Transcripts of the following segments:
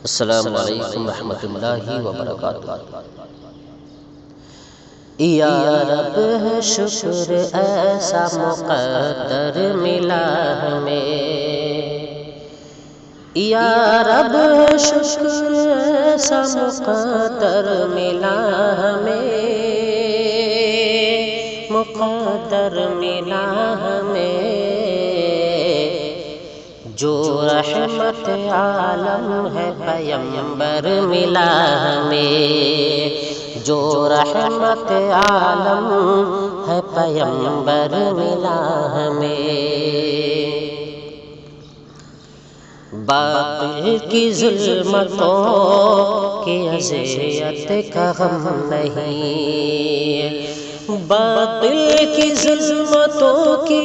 السلام علیکم ورحمۃ اللہ وبرکاتہ۔ یا رب ہے شکر ایسا مقدر ملا ہمیں، یا رب ہے شکر ایسا مقدر ملا ہمیں، مقدر ملا ہمیں، جو رحمت عالم ہے پیمبر ملا ہمیں، جو رحمت عالم ہے پیمبر ملا ہمیں۔ باطل کی ظلمتوں کی اذیت کا غم نہیں، باطل کی ظلمتوں کی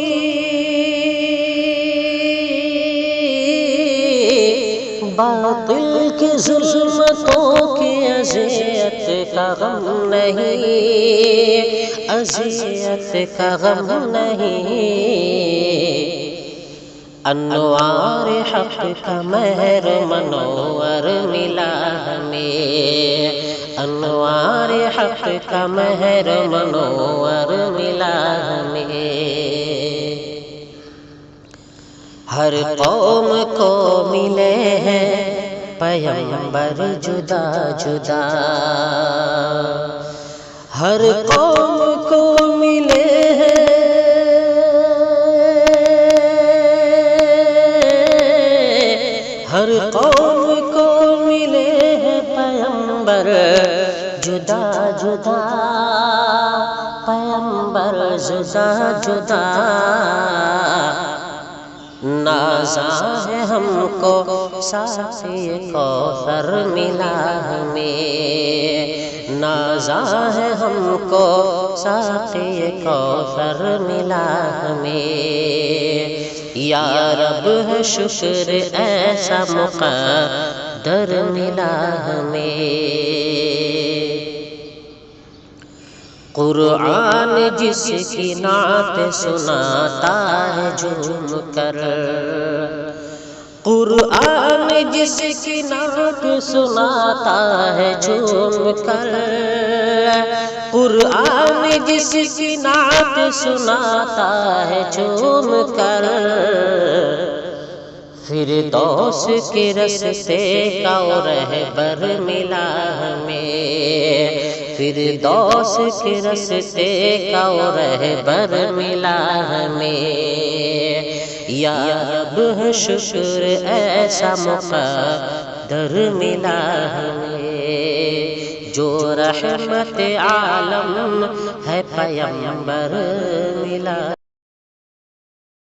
باطل کی ظلمتوں کی اذیت کا غم نہیں، اذیت کا غم نہیں، انوار حق کا مہر منور ملا ہمیں، انوار حق کا مہر منور ملا ہمیں۔ ہر قوم کو ملے ہیں پیمبر جدا جدا، ہر قوم کو ملے ہیں، ہر قوم کو ملے ہیں پیمبر جدا جدا، پیمبر جدا جدا، نازاں ہے ہم کو ساقی کوثر ملا ہمیں، نازاں ہے ہم کو ساقی کوثر ملا ہمیں، یا رب ہے شکر ایسا مقدر ملا ہمیں۔ قرآن جس کی نعت سناتا ہے جھوم کر، قرآن جس کی نعت سناتا ہے جھوم کر، قرآن جس کی نعت سناتا ہے جھوم کر، فردوس کے رستے کا رہبر ملا ہمیں، فردوس کے رستے کا رہبر ملا ہمیں، یا رب ہے شکر ایسا مقدر ملا ہمیں، جو رحمت عالم ہے پیمبر ملا۔